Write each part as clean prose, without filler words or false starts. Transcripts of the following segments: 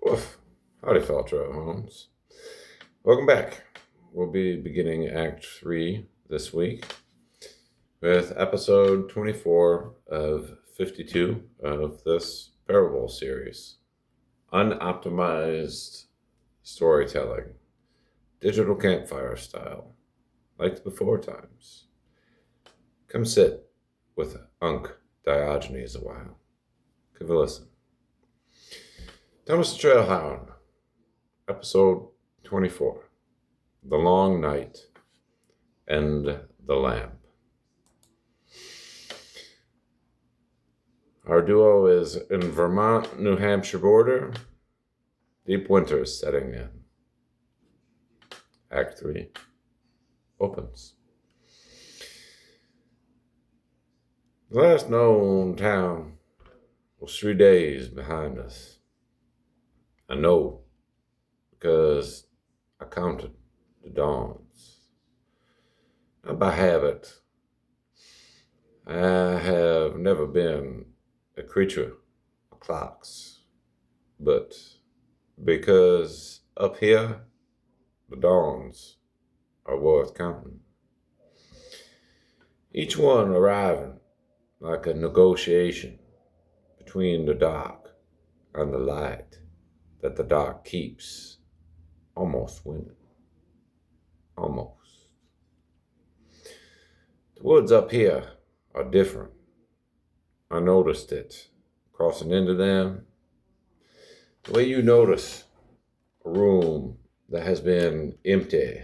Woof. Howdy, fellow trailhounds. Welcome back. We'll be beginning Act 3 this week with episode 24 of 52 of this parable series. Unoptimized storytelling, digital campfire style, like the before times. Come sit with Diogenes a while. Give a listen. Thomas the Trailhound, episode 24, The Long Night and the Lamp. Our duo is in Vermont, New Hampshire border. Deep winter is setting in. Act 3 opens. The last known town was 3 days behind us. I know because I counted the dawns. Not by habit. I have never been a creature of clocks, but because up here, the dawns are worth counting. Each one arriving like a negotiation between the dark and the light that the dark keeps almost winning. Almost. The woods up here are different. I noticed it crossing into them. The way you notice a room that has been empty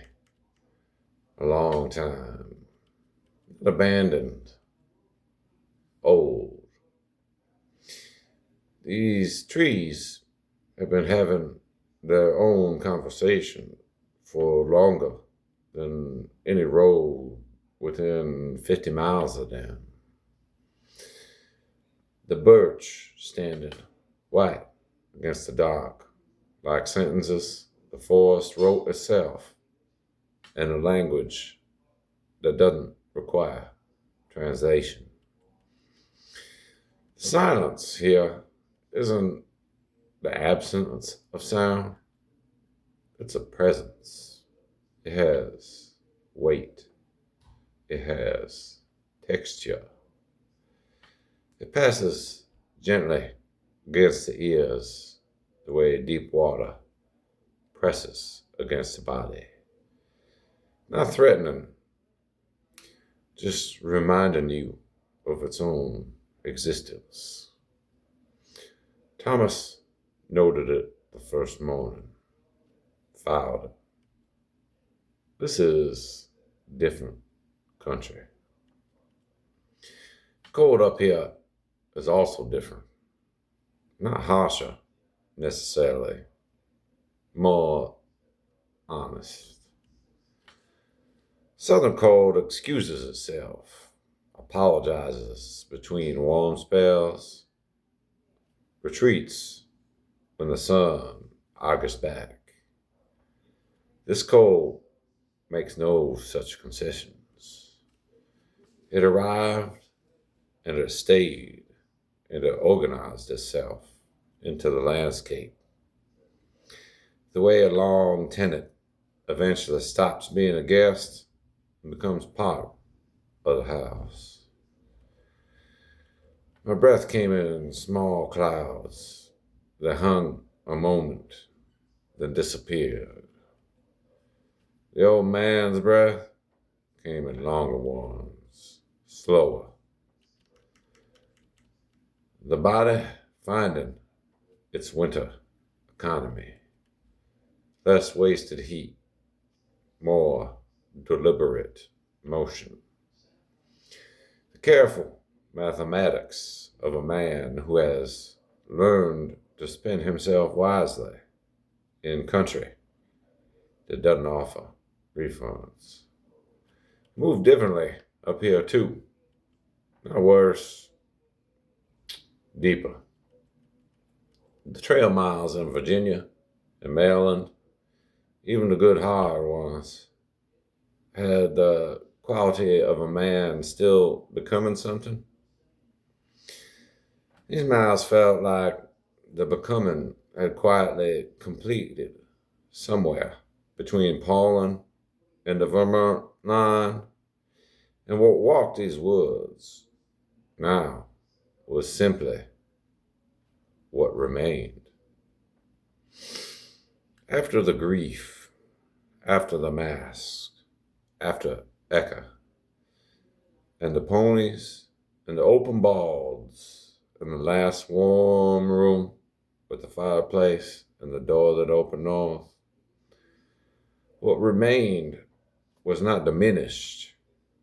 a long time, abandoned, old. These trees have been having their own conversation for longer than any road within 50 miles of them. The birch standing white against the dark, like sentences the forest wrote itself in a language that doesn't require translation. Silence here isn't the absence of sound. It's a presence. It has weight. It has texture. It passes gently against the ears the way deep water presses against the body. Not threatening, just reminding you of its own existence. Thomas noted it the first morning, filed it. This is different country. Cold up here is also different. Not harsher, necessarily. More honest. Southern cold excuses itself, apologizes between warm spells, retreats when the sun argues back. This cold makes no such concessions. It arrived and it stayed and it organized itself into the landscape. The way a long tenant eventually stops being a guest and becomes part of the house. My breath came in small clouds that hung a moment, then disappeared. The old man's breath came in longer ones, slower. The body finding its winter economy, less wasted heat, more deliberate motion. The careful mathematics of a man who has learned to spend himself wisely in country that doesn't offer refunds. Move differently up here too. Not worse, deeper. The trail miles in Virginia and Maryland, even the good hard ones, had the quality of a man still becoming something. These miles felt like the becoming had quietly completed somewhere between Poland and the Vermont line, and what walked these woods now was simply what remained. After the grief, after the mask, after Eka, and the ponies, and the open balls, and the last warm room with the fireplace and the door that opened north, what remained was not diminished.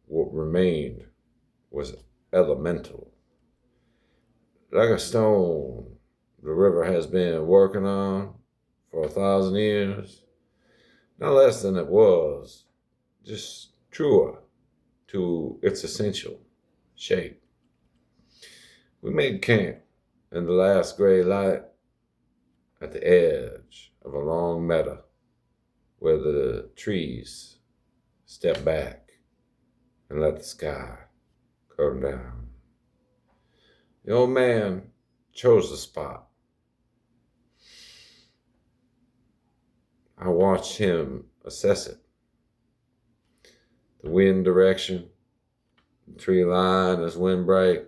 What remained was elemental. Like a stone the river has been working on for 1,000 years, not less than it was, just truer to its essential shape. We made camp in the last gray light at the edge of a long meadow where the trees stepped back and let the sky come down. The old man chose the spot. I watched him assess it. The wind direction, the tree line as windbreak,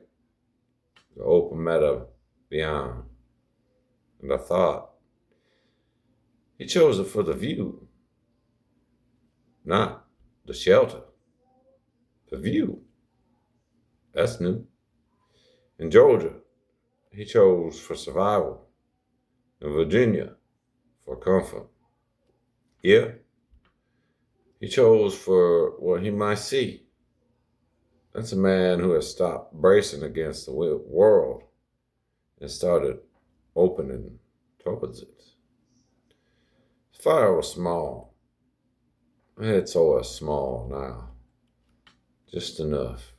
the open meadow beyond. And I thought, he chose it for the view, not the shelter. The view. That's new. In Georgia, he chose for survival. In Virginia, for comfort. Here, he chose for what he might see. That's a man who has stopped bracing against the world and started opening towards it. The fire was small. It's always small now. Just enough.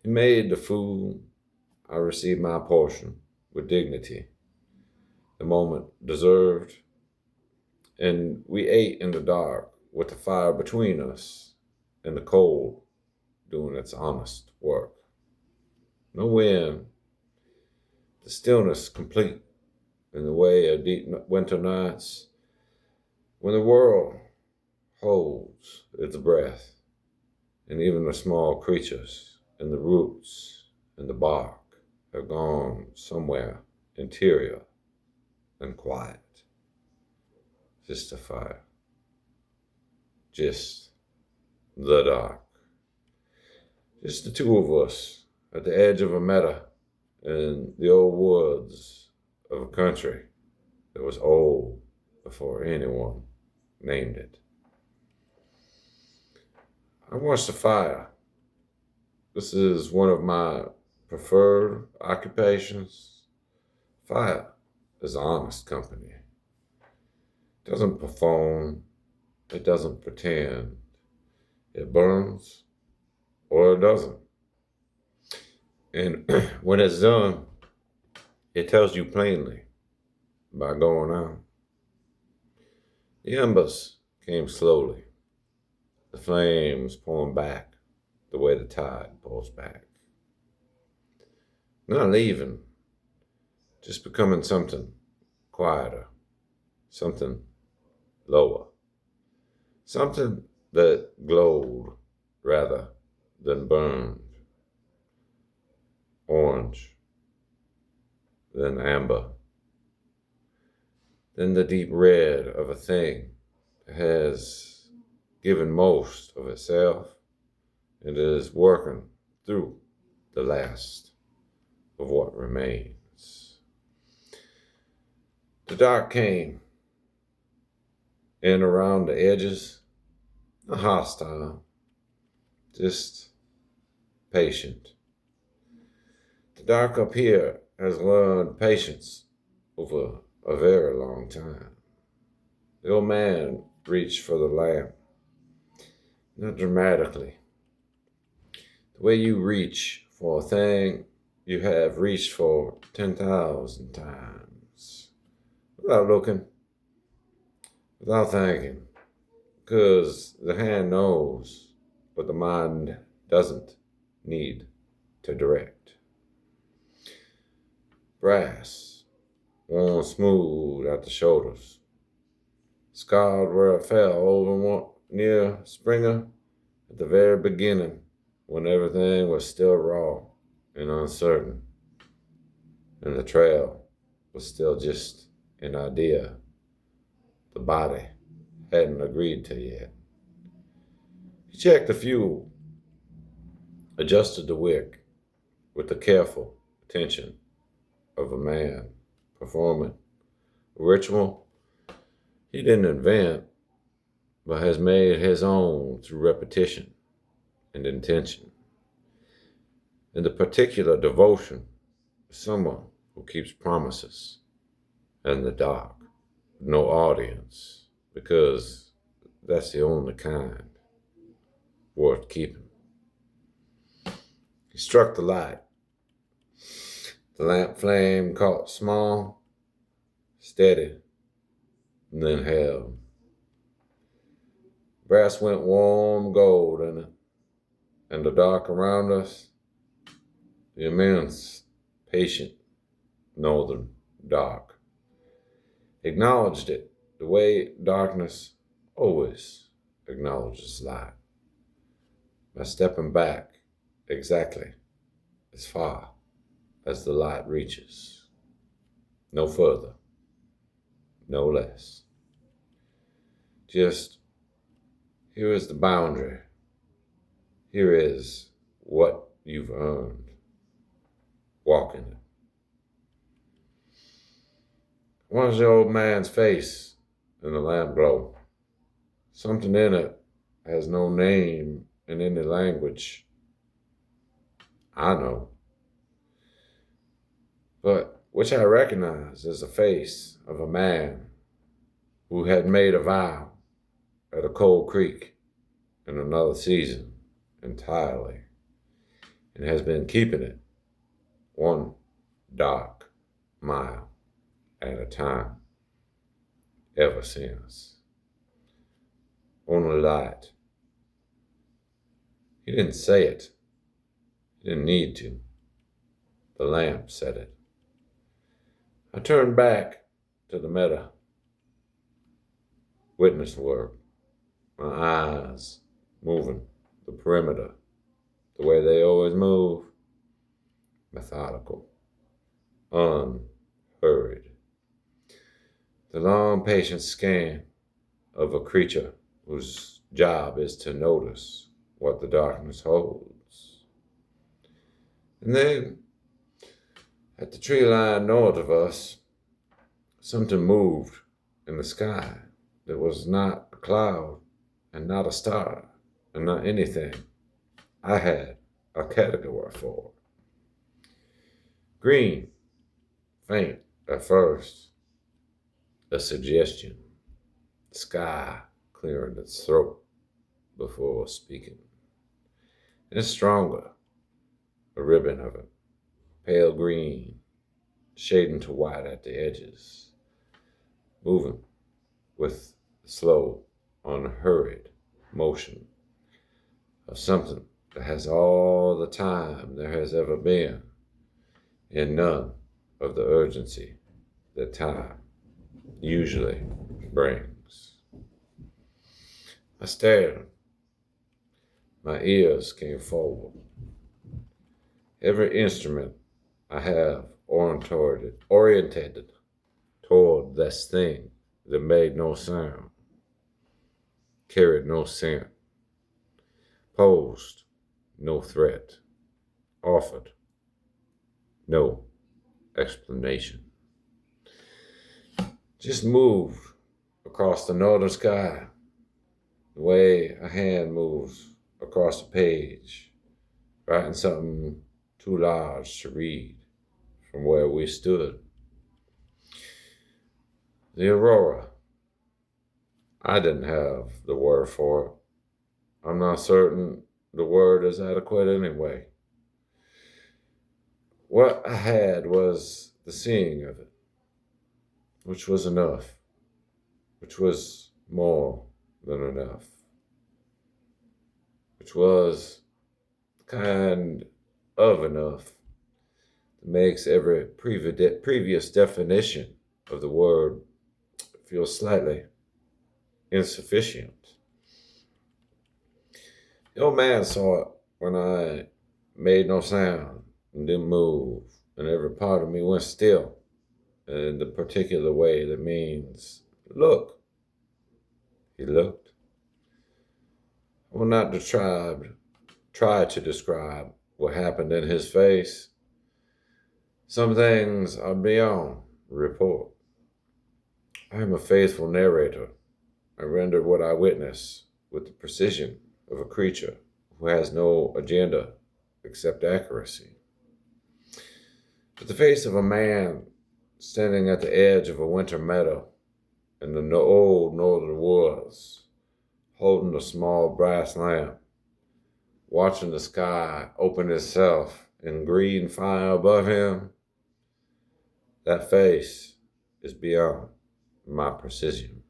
He made the food. I received my portion with dignity. The moment deserved. And we ate in the dark with the fire between us and the cold doing its honest work. No wind. The stillness complete in the way of deep winter nights when the world holds its breath and even the small creatures and the roots and the bark have gone somewhere interior and quiet. Just a fire. Just the dark. Just the two of us at the edge of a meadow in the old woods of a country that was old before anyone named it. I watched the fire. This is one of my preferred occupations. Fire is honest company. It doesn't perform. It doesn't pretend. It burns or it doesn't. And when it's done, it tells you plainly by going out. The embers came slowly, the flames pulling back the way the tide pulls back. Not leaving, just becoming something quieter, something lower, something that glowed rather than burned, orange, then amber, then the deep red of a thing that has given most of itself and is working through the last of what remains. The dark came in around the edges, not hostile, just patient. The dark up here has learned patience over a very long time. The old man reached for the lamp, not dramatically. The way you reach for a thing you have reached for 10,000 times, without looking, without thinking, because the hand knows, but the mind doesn't need to direct. Brass, worn smooth at the shoulders, scarred where it fell over near Springer at the very beginning when everything was still raw and uncertain, and the trail was still just an idea the body hadn't agreed to yet. He checked the fuel, adjusted the wick with the careful attention of a man performing a ritual he didn't invent, but has made his own through repetition and intention, and the particular devotion of someone who keeps promises in the dark, no audience, because that's the only kind worth keeping. He struck the light. The lamp flame caught small, steady, and then held. Brass went warm gold in it, and the dark around us, the immense, patient, northern dark, acknowledged it the way darkness always acknowledges light, by stepping back exactly as far as the light reaches, no further, no less. Just, here is the boundary. Here is what you've earned. Walk in it. Watch the old man's face in the lamp glow. Something in it has no name in any language I know, but which I recognize as the face of a man who had made a vow at a cold creek in another season entirely, and has been keeping it one dark mile at a time ever since. Only light. He didn't say it. He didn't need to. The lamp said it. I turned back to the meadow. Witness work. My eyes moving the perimeter the way they always move. Methodical. Unhurried. The long patient scan of a creature whose job is to notice what the darkness holds. And then, at the tree line north of us, something moved in the sky that was not a cloud and not a star and not anything I had a category for. Green, faint at first, a suggestion, sky clearing its throat before speaking. And it's stronger, a ribbon of it, pale green, shading to white at the edges, moving with slow, unhurried motion of something that has all the time there has ever been, and none of the urgency that time usually brings. I stared. My ears came forward. Every instrument I have orientated toward this thing that made no sound, carried no scent, posed no threat, offered no explanation. Just moved across the northern sky, the way a hand moves across a page, writing something too large to read from where we stood. The Aurora. I didn't have the word for it. I'm not certain the word is adequate anyway. What I had was the seeing of it, which was enough, which was more than enough, which was kind of enough that makes every previous definition of the word feels slightly insufficient. The old man saw it when I made no sound and didn't move, and every part of me went still in the particular way that means, look. He looked. I will not try to describe what happened in his face. Some things are beyond report. I am a faithful narrator. I render what I witness with the precision of a creature who has no agenda except accuracy. But the face of a man standing at the edge of a winter meadow in the old northern woods, holding a small brass lamp, watching the sky open itself in green fire above him, that face is beyond my precision.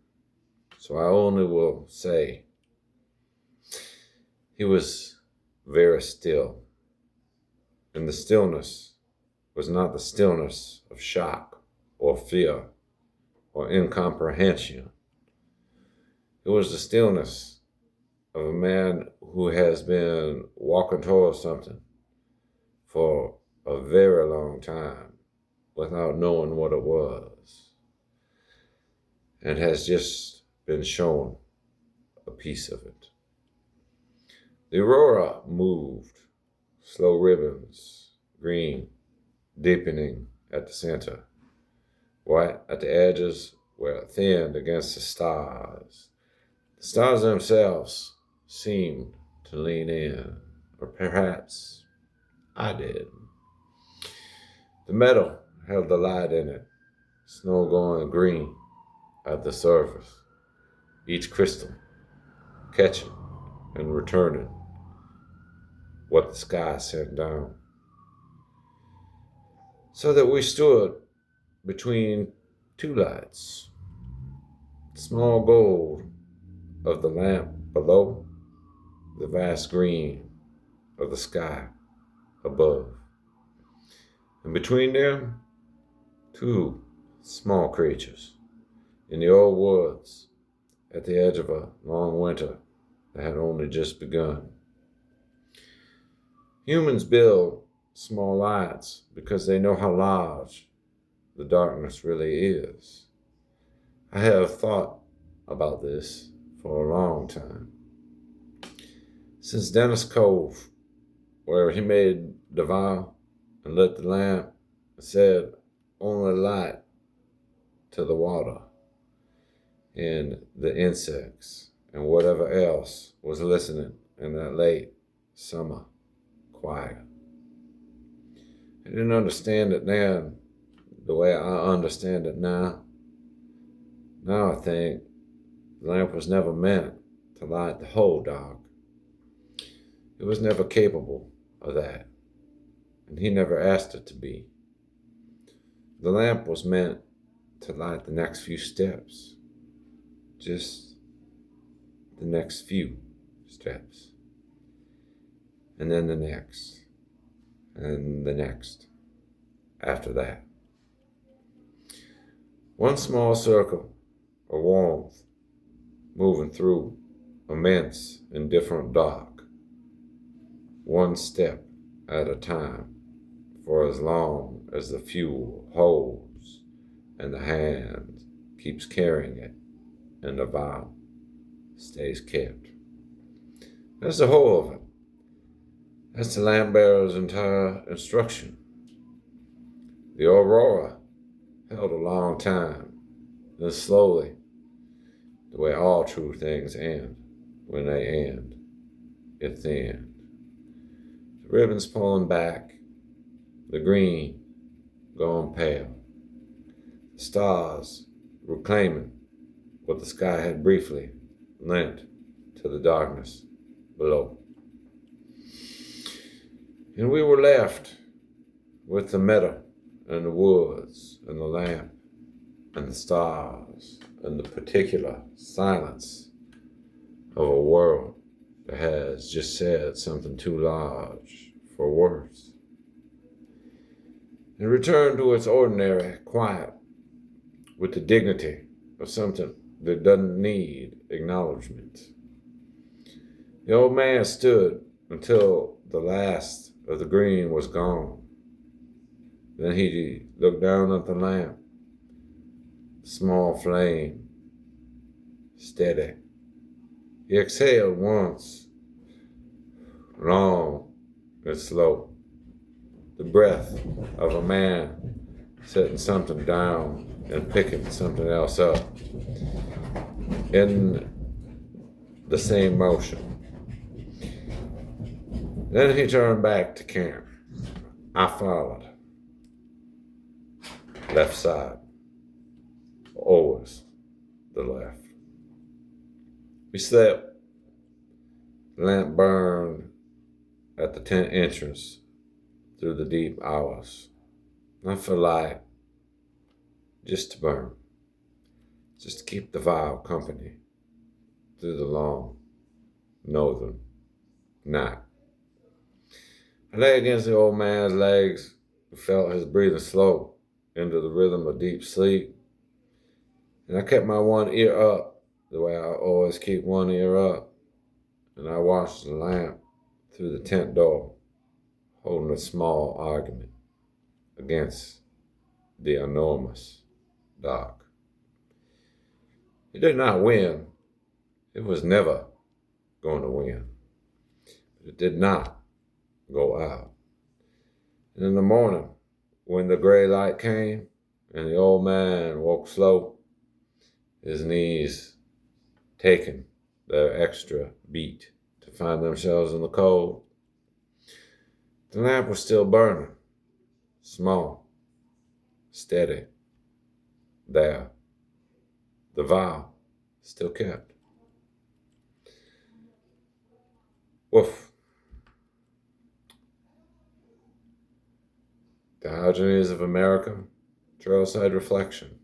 So I only will say he was very still, and the stillness was not the stillness of shock or fear or incomprehension. It was the stillness of a man who has been walking towards something for a very long time without knowing what it was, and has just been shown a piece of it. The aurora moved, slow ribbons, green, deepening at the center. White at the edges were thinned against the stars. The stars themselves seemed to lean in, or perhaps I did. The meadow held the light in it, snow going green at the surface, each crystal catching and returning what the sky sent down. So that we stood between two lights, small gold of the lamp below, the vast green of the sky above. And between them, two small creatures in the old woods at the edge of a long winter that had only just begun. Humans build small lights because they know how large the darkness really is. I have thought about this for a long time. Since Dennis Cove, where he made the vow and lit the lamp and said, only light to the water and the insects and whatever else was listening in that late summer quiet. I didn't understand it then the way I understand it now. Now I think the lamp was never meant to light the whole dark. It was never capable of that, and he never asked it to be. The lamp was meant to light the next few steps, just the next few steps, and then the next, and the next after that. One small circle of warmth moving through immense indifferent dark, one step at a time for as long as the fuel holds and the hand keeps carrying it and the vow stays kept. That's the whole of it. That's the lamp bearer's entire instruction. The aurora held a long time, then slowly, the way all true things end, when they end, it thinned. The ribbons pulling back, the green going pale, the stars reclaiming what the sky had briefly lent to the darkness below. And we were left with the meadow and the woods and the lamp and the stars and the particular silence of a world that has just said something too large for words. It returned to its ordinary quiet with the dignity of something that doesn't need acknowledgement. The old man stood until the last of the green was gone. Then he looked down at the lamp. Small flame, steady. He exhaled once, long and slow. The breath of a man setting something down and picking something else up in the same motion. Then he turned back to camp. I followed. Left side. Always the left. We slept. The lamp burned at the tent entrance through the deep hours. Not for light, just to burn. Just to keep the vow company through the long northern night. I lay against the old man's legs, who felt his breathing slow into the rhythm of deep sleep. And I kept my one ear up, the way I always keep one ear up. And I watched the lamp through the tent door, holding a small argument against the enormous dark. It did not win. It was never going to win. But it did not go out. And in the morning, when the gray light came and the old man woke slow, his knees taking their extra beat to find themselves in the cold, the lamp was still burning, small, steady, there. The vow still kept. Woof. Diogenes of America, Trailside Reflection.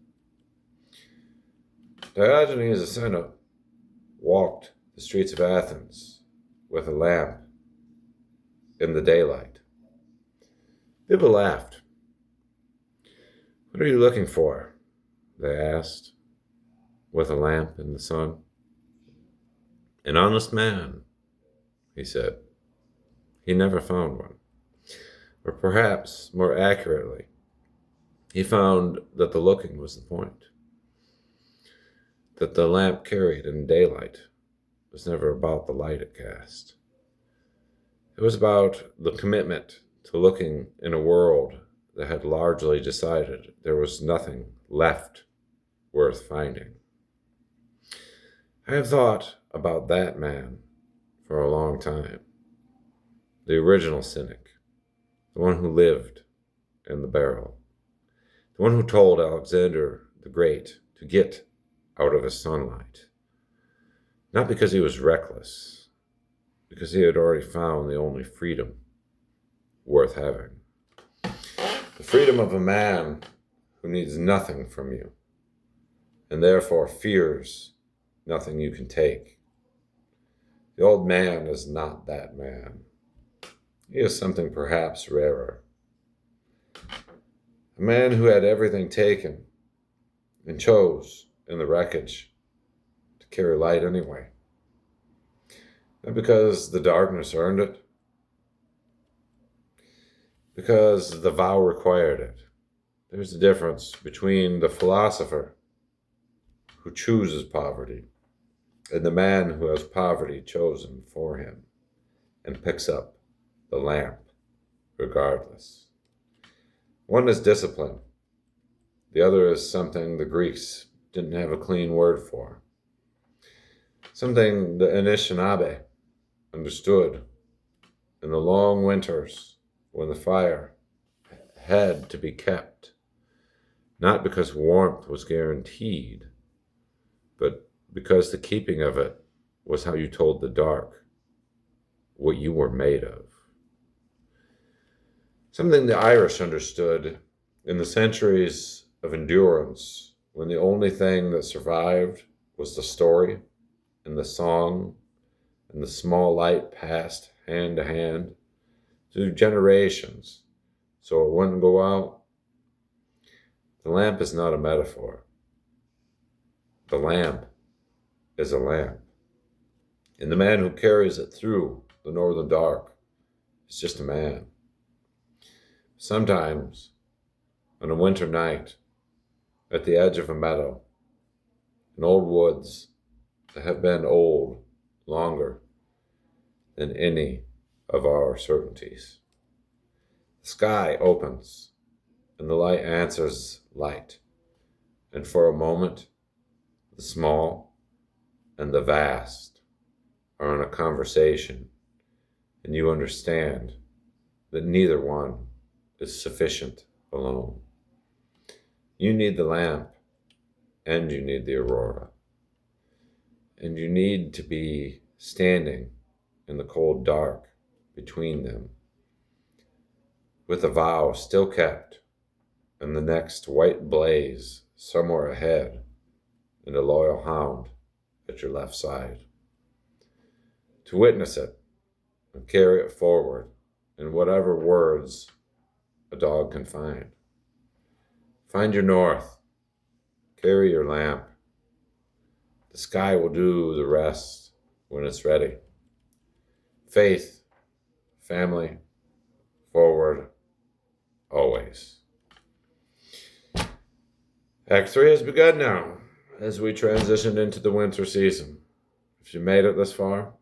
Diogenes, a cynic, walked the streets of Athens with a lamp in the daylight. People laughed. What are you looking for? They asked, with a lamp in the sun. An honest man, he said. He never found one. Or perhaps, more accurately, he found that the looking was the point. That the lamp carried in daylight was never about the light it cast. It was about the commitment to looking in a world that had largely decided there was nothing left worth finding. I have thought about that man for a long time. The original cynic, the one who lived in the barrel, the one who told Alexander the Great to get out of his sunlight. Not because he was reckless, because he had already found the only freedom worth having. The freedom of a man who needs nothing from you, and therefore fears nothing you can take. The old man is not that man. He is something perhaps rarer. A man who had everything taken and chose in the wreckage to carry light anyway. Not because the darkness earned it, because the vow required it. There's a difference between the philosopher who chooses poverty and the man who has poverty chosen for him and picks up the lamp regardless. One is discipline. The other is something the Greeks didn't have a clean word for. Something the Anishinaabe understood in the long winters when the fire had to be kept, not because warmth was guaranteed, but because the keeping of it was how you told the dark what you were made of. Something the Irish understood in the centuries of endurance, when the only thing that survived was the story and the song and the small light passed hand to hand through generations so it wouldn't go out. The lamp is not a metaphor. The lamp is a lamp, and the man who carries it through the northern dark is just a man. Sometimes, on a winter night, at the edge of a meadow, in old woods that have been old longer than any of our certainties, the sky opens, and the light answers light, and for a moment, the small and the vast are in a conversation, and you understand that neither one is sufficient alone. You need the lamp, and you need the aurora, and you need to be standing in the cold dark between them, with a vow still kept, and the next white blaze somewhere ahead, and a loyal hound at your left side. To witness it and carry it forward in whatever words a dog can find. Find your north, carry your lamp. The sky will do the rest when it's ready. Faith, family, forward, always. Act 3 has begun now, as we transition into the winter season. If you made it this far,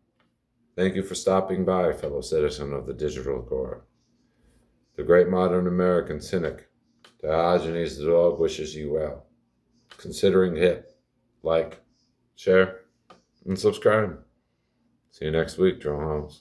thank you for stopping by, fellow citizen of the digital agora. The great modern American cynic, Diogenes the dog, wishes you well. Considering hit, like, share, and subscribe. See you next week, Trailhounds.